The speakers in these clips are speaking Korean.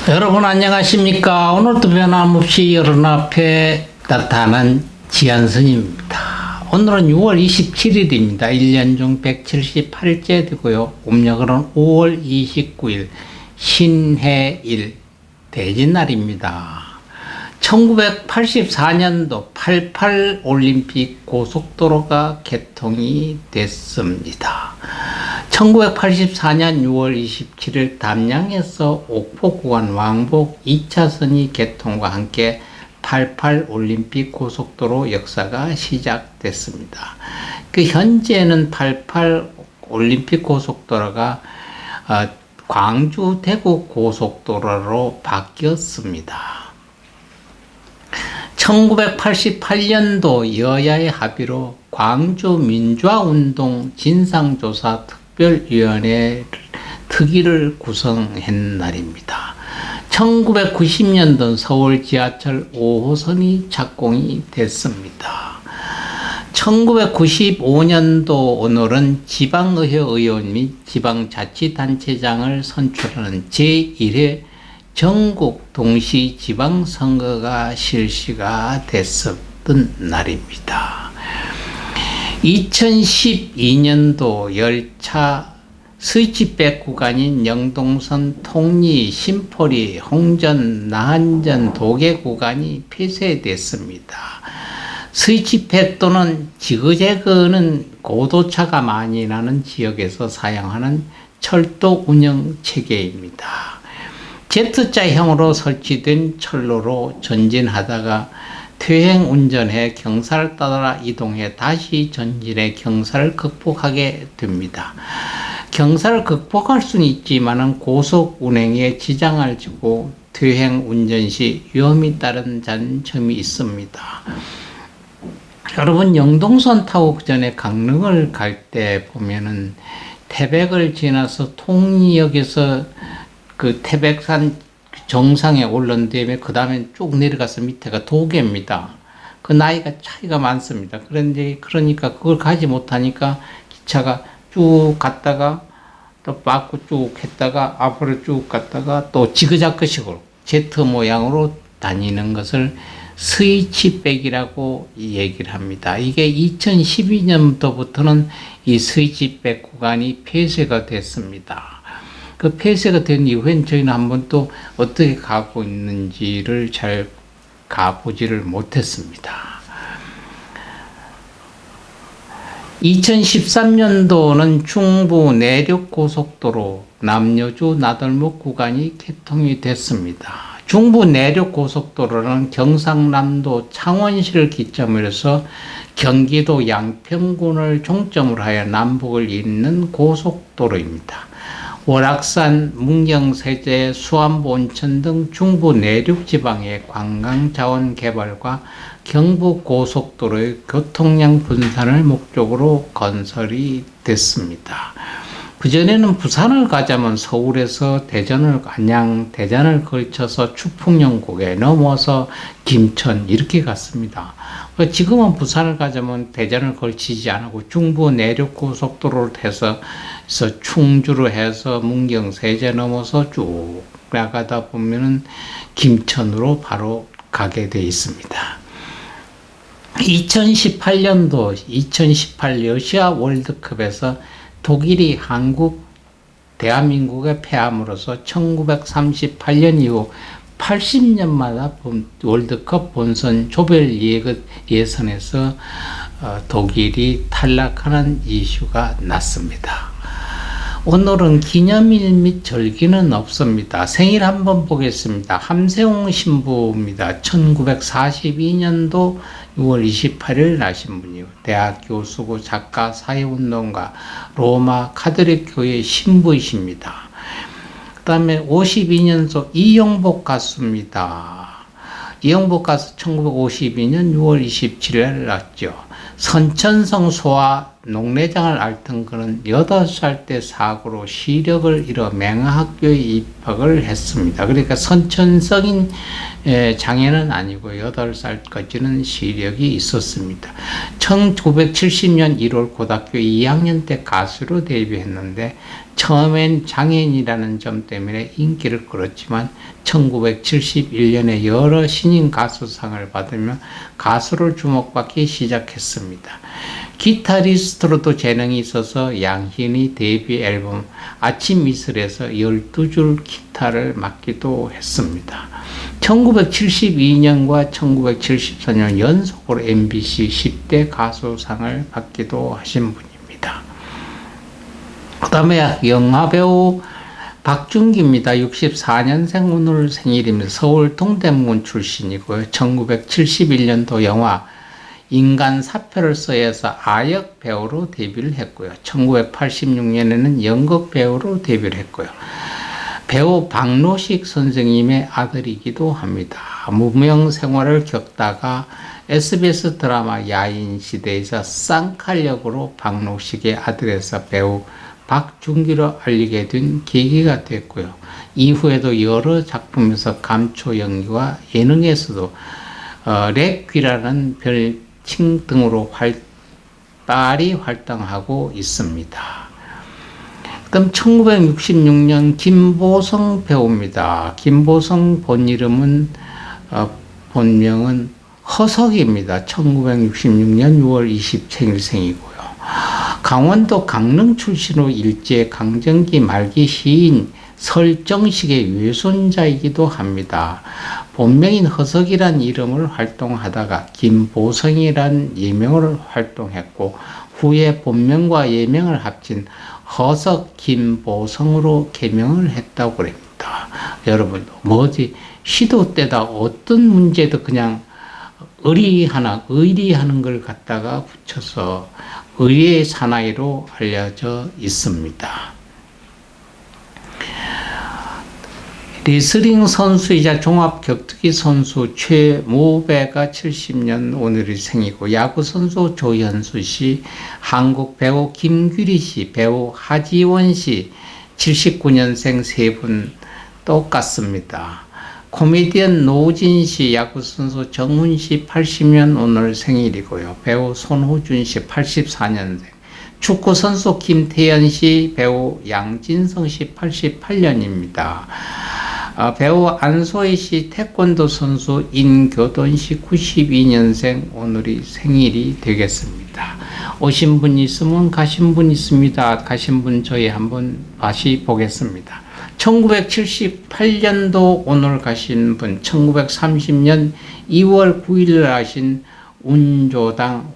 여러분 안녕하십니까? 오늘도 변함없이 여러분 앞에 나타난 지한선입니다. 오늘은 6월 27일입니다. 1년 중 178일째 되고요. 음력으로는 5월 29일 신해일 대진날입니다. 1984년도 88 올림픽 고속도로가 개통이 됐습니다. 1984년 6월 27일 담양에서 옥포 구간 왕복 2차선이 개통과 함께 88 올림픽 고속도로 역사가 시작됐습니다. 현재는 88 올림픽 고속도로가 광주 대구 고속도로로 바뀌었습니다. 1988년도 여야의 합의로 광주 민주화운동 진상조사 특별위원회 특위를 구성한 날입니다. 1990년도 서울 지하철 5호선이 착공이 됐습니다. 1995년도 오늘은 지방의회 의원 및 지방자치단체장을 선출하는 제1회 전국 동시 지방선거가 실시가 됐었던 날입니다. 2012년도 열차 스위치백 구간인 영동선 통리, 신포리, 홍전, 나한전, 도계 구간이 폐쇄됐습니다. 스위치백 또는 지그재그는 고도차가 많이 나는 지역에서 사용하는 철도 운영 체계입니다. Z자형으로 설치된 철로로 전진하다가 퇴행 운전해 경사를 따라 이동해 다시 전진해 경사를 극복하게 됩니다. 경사를 극복할 수는 있지만 고속 운행에 지장을 주고 퇴행 운전 시 위험이 따른 점이 있습니다. 여러분 영동선 타고 그 전에 강릉을 갈 때 보면은 태백을 지나서 통리역에서 그 태백산 정상에 올른 다음에 그 다음에 쭉 내려가서 밑에가 도계입니다. 그 나이가 차이가 많습니다. 그러니까 그걸 가지 못하니까 기차가 쭉 갔다가 또 바꾸 쭉 했다가 앞으로 쭉 갔다가 또 지그자그식으로 Z 모양으로 다니는 것을 스위치백이라고 얘기를 합니다. 이게 2012년부터는 이 스위치백 구간이 폐쇄가 됐습니다. 그 폐쇄가 된 이후엔 저희는 한번 또 어떻게 가고 있는지를 잘 가보지를 못했습니다. 2013년도는 중부 내륙고속도로 남여주 나들목 구간이 개통이 됐습니다. 중부 내륙고속도로는 경상남도 창원시를 기점으로 해서 경기도 양평군을 중점으로 하여 남북을 잇는 고속도로입니다. 월악산, 문경, 세제, 수안보, 온천 등 중부 내륙 지방의 관광자원 개발과 경부 고속도로의 교통량 분산을 목적으로 건설이 됐습니다. 그전에는 부산을 가자면 서울에서 안양, 대전을 걸쳐서 추풍령곡에 넘어서 김천 이렇게 갔습니다. 지금은 부산을 가자면 대전을 걸치지 않고 중부 내륙 고속도로를 해서 충주로 해서 문경, 세제 넘어서 쭉 나가다 보면은 김천으로 바로 가게 되어 있습니다. 2018년도 2018 러시아 월드컵에서 독일이 대한민국에 패함으로써 1938년 이후 80년마다 월드컵 본선 조별 예선에서 독일이 탈락하는 이슈가 났습니다. 오늘은 기념일 및 절기는 없습니다. 생일 한번 보겠습니다. 함세웅 신부입니다. 1942년도 6월 28일 나신 분이요. 대학 교수고 작가, 사회운동가, 로마 카톨릭 교회 신부이십니다. 그 다음에 52년도 이영복 가수입니다. 이영복 가수 1952년 6월 27일 났죠. 선천성 소아 농내장을 앓던 그는 8살 때 사고로 시력을 잃어 맹학교에 입학을 했습니다. 그러니까 선천성인 장애는 아니고 8살까지는 시력이 있었습니다. 1970년 1월 고등학교 2학년 때 가수로 데뷔했는데 처음엔 장애인이라는 점 때문에 인기를 끌었지만 1971년에 여러 신인 가수상을 받으며 가수를 주목받기 시작했습니다. 기타리스트로도 재능이 있어서 양희은의 데뷔 앨범 아침 이슬에서 12줄 기타를 맡기도 했습니다. 1972년과 1974년 연속으로 MBC 10대 가수상을 받기도 하신 분입니다. 그 다음에 영화배우 박준기입니다. 64년생 오늘 생일입니다. 서울 동대문 출신이고요. 1971년도 영화 인간 사표를 써에서 아역 배우로 데뷔를 했고요. 1986년에는 연극 배우로 데뷔를 했고요. 배우 박노식 선생님의 아들이기도 합니다. 무명 생활을 겪다가 SBS 드라마 야인시대에서 쌍칼 역으로 박노식의 아들에서 배우 박준기로 알리게 된 계기가 됐고요. 이후에도 여러 작품에서 감초 연기와 예능에서도 랩귀라는 별칭 등으로 활발히 활동하고 있습니다. 그럼 1966년 김보성 배우입니다. 김보성 본 이름은 본명은 허석입니다. 1966년 6월 20생일생이고요. 강원도 강릉 출신으로 일제 강점기 말기 시인 설정식의 외손자이기도 합니다. 본명인 허석이란 이름을 활동하다가 김보성이란 예명으로 활동했고 후에 본명과 예명을 합친 허석 김보성으로 개명을 했다고 그럽니다. 여러분 뭐지 시도 때다 어떤 문제도 그냥 의리하는 걸 갖다가 붙여서 의리의 사나이로 알려져 있습니다. 레슬링 선수이자 종합격투기 선수 최모배가 70년 오늘이 생이고 야구 선수 조현수 씨, 한국 배우 김규리 씨, 배우 하지원 씨 79년생 세 분 똑같습니다. 코미디언 노진 씨, 야구 선수 정훈 씨 80년 오늘 생일이고요. 배우 손호준 씨 84년생, 축구 선수 김태현 씨, 배우 양진성 씨 88년입니다. 배우 안소희 씨, 태권도 선수 인교돈 씨 92년생 오늘이 생일이 되겠습니다. 오신 분 있으면 가신 분 있습니다. 가신 분 저희 한번 다시 보겠습니다. 1978년도 오늘 가신 분, 1930년 2월 9일 하신 운조당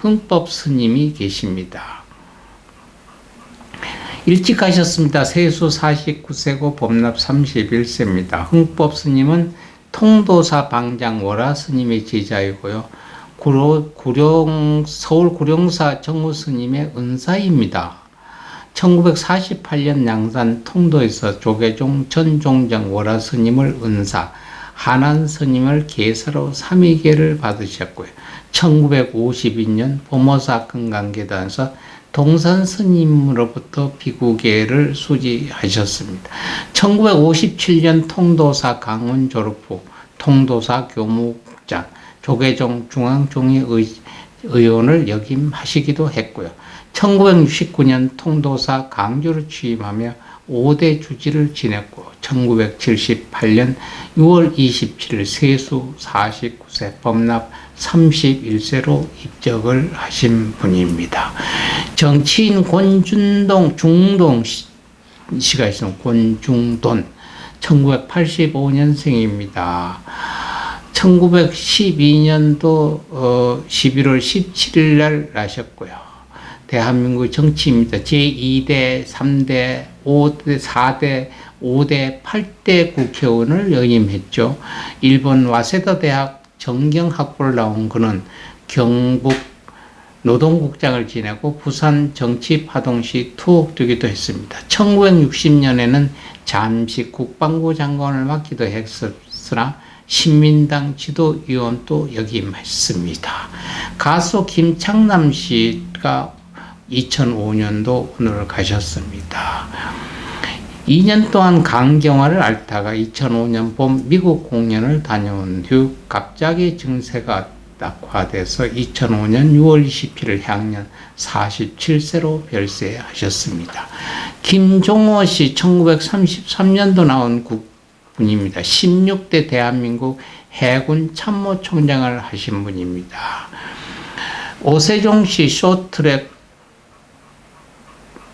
흥법 스님이 계십니다. 일찍 가셨습니다. 세수 49세고 법납 31세입니다. 흥법 스님은 통도사 방장 월화 스님의 제자이고요. 서울 구룡사 정우 스님의 은사입니다. 1948년 양산 통도에서 조계종 전종정 월화 스님을 은사, 한안 스님을 계사로 삼위계를 받으셨고요. 1952년 보모사 금강계단에서 동산 스님으로부터 비구계를 수지하셨습니다. 1957년 통도사 강원 졸업 후 통도사 교무국장, 조계종 중앙종의 의원을 역임하시기도 했고요. 1969년 통도사 강주를 취임하며 5대 주지를 지냈고 1978년 6월 27일 세수 49세 법납 31세로 입적을 하신 분입니다. 정치인 중동 씨가 있으면 권중돈 1985년생입니다. 1912년도 11월 17일 날 나셨고요. 대한민국 정치입니다. 제2대, 3대, 5대, 4대, 5대, 8대 국회의원을 역임했죠. 일본 와세다 대학 정경학부를 나온 그는 경북 노동국장을 지내고 부산 정치파동시 투옥되기도 했습니다. 1960년에는 잠시 국방부 장관을 맡기도 했으나 신민당 지도위원도 역임했습니다. 가수 김창남 씨가 2005년도 오늘을 가셨습니다. 2년 동안 강경화를 앓다가 2005년 봄 미국 공연을 다녀온 후 갑자기 증세가 악화돼서 2005년 6월 27일 향년 47세로 별세하셨습니다. 김종호 씨 1933년도 나온 분입니다. 16대 대한민국 해군 참모총장을 하신 분입니다. 오세종 씨 쇼트트랙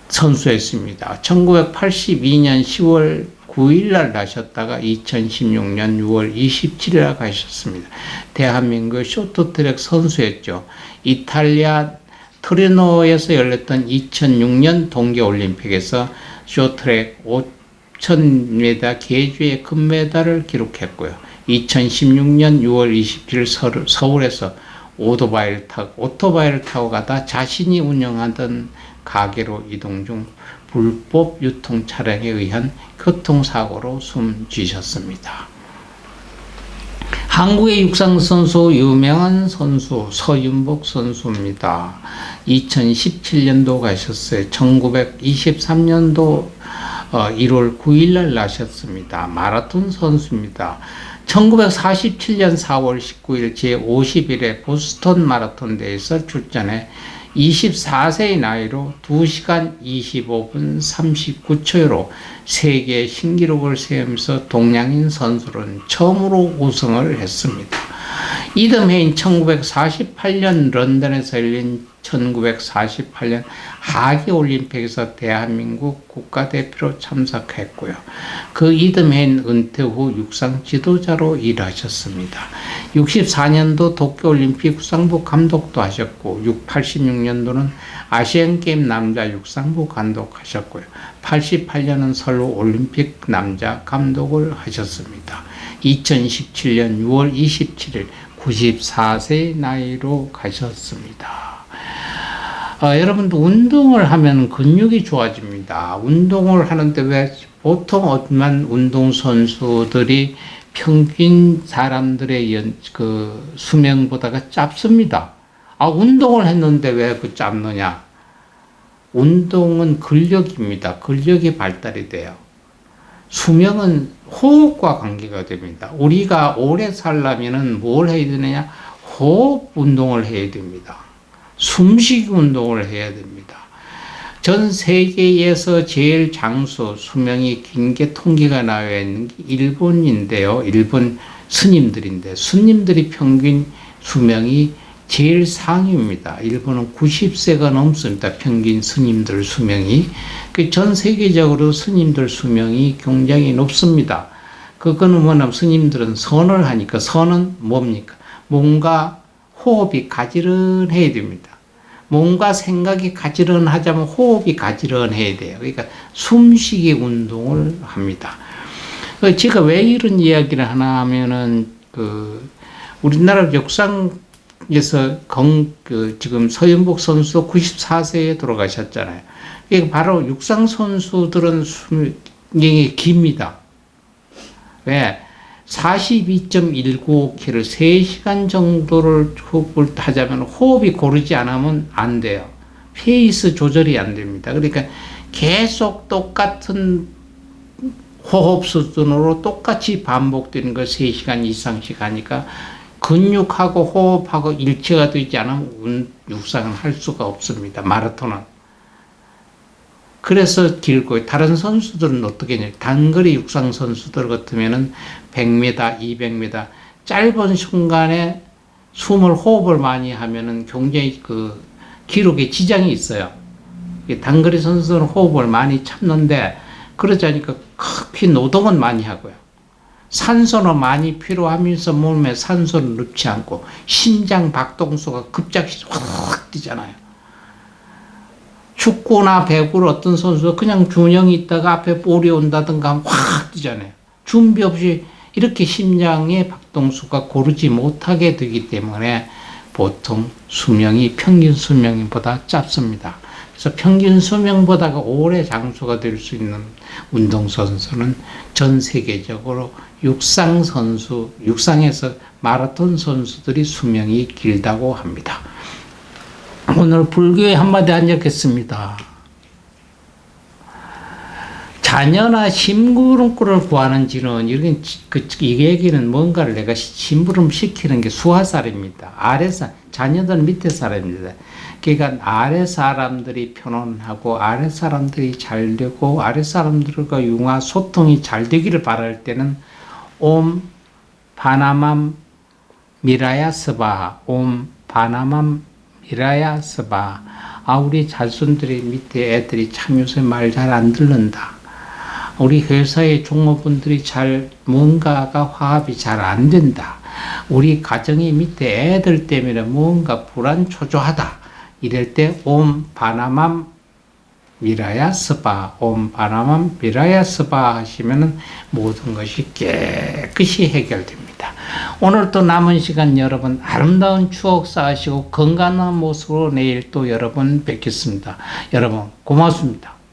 선수였습니다. 1982년 10월 9일 날 나셨다가 2016년 6월 27일에 가셨습니다. 대한민국 쇼트트랙 선수였죠. 이탈리아 트리노에서 열렸던 2006년 동계올림픽에서 쇼트트랙 5000m 계주의 금메달을 기록했고요. 2016년 6월 27일 서울에서 오토바이를 타고 가다 자신이 운영하던 가게로 이동 중 불법 유통 차량에 의한 교통사고로 숨지셨습니다. 한국의 육상선수 유명한 선수 서윤복 선수입니다. 2017년도 가셨어요. 1923년도 1월 9일 날 나셨습니다. 마라톤 선수입니다. 1947년 4월 19일 제51회 보스턴 마라톤 대회에서 출전해 24세의 나이로 2시간 25분 39초로 세계 신기록을 세우면서 동양인 선수로는 처음으로 우승을 했습니다. 이듬해인 1948년 런던에서 열린 1948년 하계올림픽에서 대한민국 국가대표로 참석했고요. 그 이듬해인 은퇴 후 육상 지도자로 일하셨습니다. 64년도 도쿄올림픽 육상부 감독도 하셨고 86년도는 아시안게임 남자 육상부 감독하셨고요. 88년은 서울올림픽 남자 감독을 하셨습니다. 2017년 6월 27일 94세 나이로 가셨습니다. 여러분도 운동을 하면 근육이 좋아집니다. 운동을 하는데 왜 보통 어떤 운동선수들이 평균 사람들의 수명보다가 짧습니다. 운동을 했는데 왜 그 짧느냐? 운동은 근력입니다. 근력이 발달이 돼요. 수명은 호흡과 관계가 됩니다. 우리가 오래 살려면 뭘 해야 되느냐? 호흡 운동을 해야 됩니다. 숨쉬기 운동을 해야 됩니다. 전 세계에서 제일 장수 수명이 긴 게 통계가 나와 있는 게 일본인데요. 일본 스님들인데 스님들이 평균 수명이 제일 상위입니다. 일본은 90세가 넘습니다. 평균 스님들 수명이. 전 세계적으로 스님들 수명이 굉장히 높습니다. 그거는 뭐냐면 스님들은 선을 하니까 선은 뭡니까? 뭔가 호흡이 가지런해야 됩니다. 뭔가 생각이 가지런하자면 호흡이 가지런해야 돼요. 그러니까 숨쉬기 운동을 합니다. 제가 왜 이런 이야기를 하나 하면은 우리나라 역상에서 지금 서윤복 선수도 94세에 돌아가셨잖아요. 바로 육상 선수들은 수명이 깁니다. 왜? 42.195km 3시간 정도를 호흡을 하자면 호흡이 고르지 않으면 안 돼요. 페이스 조절이 안 됩니다. 그러니까 계속 똑같은 호흡 수준으로 똑같이 반복되는 걸 3시간 이상씩 하니까 근육하고 호흡하고 일치가 되지 않으면 육상을 할 수가 없습니다. 마라톤은. 그래서 길고, 다른 선수들은 어떻게 했냐. 단거리 육상 선수들 같으면은 100m, 200m, 짧은 순간에 호흡을 많이 하면은 굉장히 기록에 지장이 있어요. 단거리 선수들은 호흡을 많이 참는데, 그러지 않으니까 급히 노동은 많이 하고요. 산소는 많이 필요하면서 몸에 산소를 넣지 않고, 심장 박동수가 급작히 확 뛰잖아요. 축구나 배구를 어떤 선수가 그냥 균형이 있다가 앞에 볼이 온다든가 하면 확 뛰잖아요. 준비 없이 이렇게 심장의 박동수가 고르지 못하게 되기 때문에 보통 수명이 평균 수명보다 짧습니다. 그래서 평균 수명보다가 오래 장수가 될 수 있는 운동선수는 전 세계적으로 육상선수, 육상에서 마라톤 선수들이 수명이 길다고 합니다. 오늘 불교에 한마디 한적했습니다. 자녀나 심부름꾼을 구하는지는 이 얘기는 뭔가를 내가 심부름 시키는 게 수하살입니다. 자녀들은 밑에 사람입니다. 그러니까 아래 사람들이 편안하고 아래 사람들이 잘 되고 아래 사람들과 융화 소통이 잘 되기를 바랄 때는 옴 바나맘 미라야 스바, 옴 바나맘 미라야 스바. 우리 자손들이 밑에 애들이 참 요새 말 잘 안 듣는다. 우리 회사의 종업원들이 뭔가가 화합이 잘 안 된다. 우리 가정이 밑에 애들 때문에 뭔가 불안초조하다. 이럴 때 옴 바나맘 미라야 스바, 옴 바나맘 미라야 스바 하시면은 모든 것이 깨끗이 해결됩니다. 오늘 또 남은 시간 여러분 아름다운 추억 쌓으시고 건강한 모습으로 내일 또 여러분 뵙겠습니다. 여러분 고맙습니다.